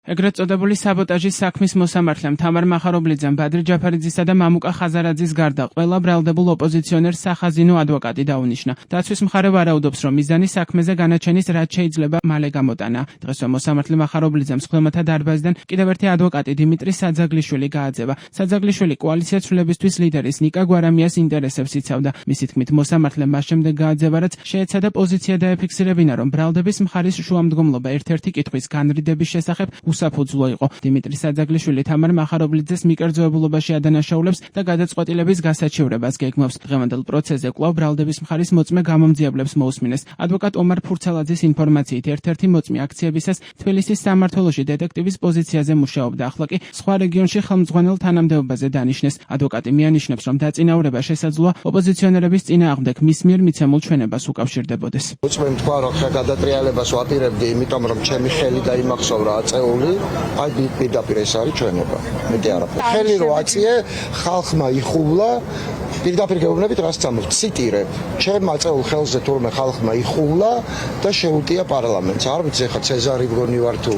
ეგრეთ წოდებული საბოტაჟის საქმის მოსამართლემ თამარ მახარობლიძემ ბადრი ჯაფარიძისა და მამუკა ხაზარაძის გარდა ყველა ბრალდებულ ოპოზიციონერს სახაზინო ადვოკატი დაუნიშნა. დაცვის მხარე ვარაუდობს, რომ მიზანი საქმეზე განაჩენის რაც შეიძლება მალე გამოტანა. დღესვე მოსამართლე მახარობლიძემ მღვდელმათა დარბაზიდან კიდევ ერთი ადვოკატი დიმიტრი საძაგლიშვილი გააძევა. საძაგლიშვილი კოალიცია ცვლილებისთვის ლიდერის ნიკა გვარამიას ინტერესებს იცავდა. მისი თქმით, მოსამართლემ მას შემდეგ გააძევა, რაც შეეცადა პოზიცია დაეფიქსირებინა, რომ ბრალდების მხარის შუამდგომლობა ერთ-ერთი კითხვის განრიდების შესახებ უსაფუძვლო იყო. დიმიტრი საძაგლიშვილი თამარ მახარობლიძეს მიკერძოებულობაში ადანაშაულებს და გადაწყვეტილების გასაჩივრებას გეგმავს. დღევანდელ პროცესზე კვლავ ბრალდების მხარის მოწმე გამომძიებლებს მოусმინეს. ადვოკატ ომარ ფურცელაძის ინფორმაციით ერთ-ერთი მოწმე აქციებისას თბილისის სამმართველოში დეტექტივის პოზიციაზე მუშაობდა. ახლა კი სხვა რეგიონში ხელმძღვანელ თანამდებობაზე დანიშნეს. ადვოკატი მიანიშნებს, რომ დაწინაურება შესაძლოა ოპოზიციონერების წინააღმდეგ მის მიერ მიცემულ ჩვენებას უკავშირდებოდეს. მოწმემ თქვა, რომ გადატრიალებას ვაპირებდი, იმიტომ რომ ჩემი ხელი დაიმახსოვრა აწეული, აი პირდაპირ ეს არის ჩვენება. მეტი არაფერი. ხელი რო აწიე, ხალხმა იხუვლა, პირდაპირ გეუბნებით რას წამოვთ, ციტირებ. ჩემ აწეულ ხელზე თურმე ხალხმა იხუვლა და შეუტია პარლამენტს. არ ვიცი ხა ცეზარი მგონი ვარ თუ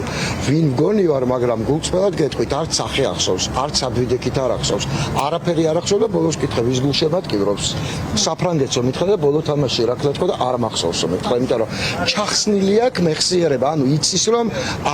ვინ მგონი ვარ, მაგრამ გულწრფელად გეტყვით, არც სახე ახსოვს, არც ადვიდეკით არ ახსოვს. არაფერი არ ახსოვს და ბოლოს კითხე ვის გულშემატ კივრობს. საფრანგეთსო მითხრა და ბოლო თამაში რა ქნა თქვა და არ მახსოვსო მითხრა, იმიტომ რომ ჩახსნილი აქვს მეხსიერება, ანუ იცის რომ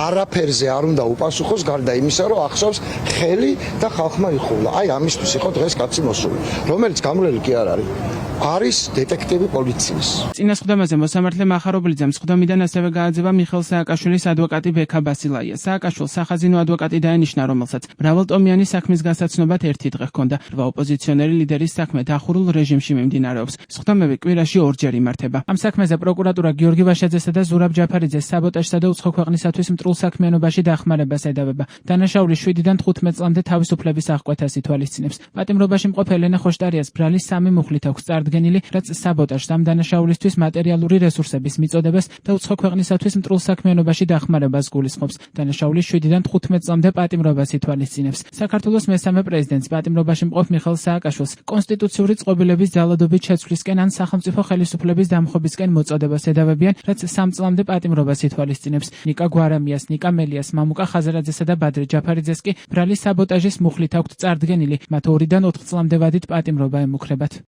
არაფერზე არ უნდა უპასუხოს გარდა იმისა, რომ ახსოვს ხელი და ხალხმა იხუვლა. აი ამისთვის იყო დღეს კაცი მოსული, რომელიც გამრავლელი კი არ არის. არის დეტექტივი პოლიციის. წინას ხდომაზე მოსამართლე მახარობლიძემ ხდომიდან ასევე გააძევა მიხელ სააკაშვილის ადვოკატი ბექა ბასილაია. სააკაშვილს სახაზინო ადვოკატი დაენიშნა, რომელსაც მრავალტომიანი საქმის გასაცნობად ერთი დღე ჰქონდა. 8 ოპოზიციონერი ლიდერის საქმე დახურულ რეჟიმში მიმდინარეობს. ხდომები კვირაში ორჯერ იმართება. ამ საქმეზე პროკურატურა გიორგი ვაშაძესა და ზურაბ ჯაფარიძეს საბოტაჟსა და უცხო ქვეყნისათვის მტრულ საქმიანობაში დახმარებას ედავება. დანაშაული 7-დან 15 წლამდე თავისუფლების აღკვეთას ითვალისწინებს. პატიმრობაში მყოფ ელენე ხოშტარიას ბრალის 3 მუხლით აქვს წარდგენილი, რაც საბოტაჟს ამ დანაშაულისთვის მატერიალური რესურსების მიწოდებას და უცხო ქვეყნისათვის მტრულ საქმიანობაში დახმარებას გულისხმობს. დანაშაული 7-დან 15 წლამდე პატიმრობას ითვალისწინებს. საქართველოს მესამე პრეზიდენტს პატიმრობაში მყოფ მიხელ სააკაშვილს კონსტიტუციური წყობილების ძალადობით შეცვლისკენ ან სახელმწიფო ხელისუფლების დამხობისკენ მოწოდებას ედავებიან, რაც 3 წლამდე პატიმრობას ითვალისწინებს. ნიკა გვარამიას, ნიკა მელიას, მამუკა ხაზარაძესა და ბადრი ჯაფარიძეს კი ბრალის საბოტაჟის მუხლით აქვთ წარდგენილი, მათ 2-დან 4 წლამდე ვადით პატიმრობა ემუქრებათ.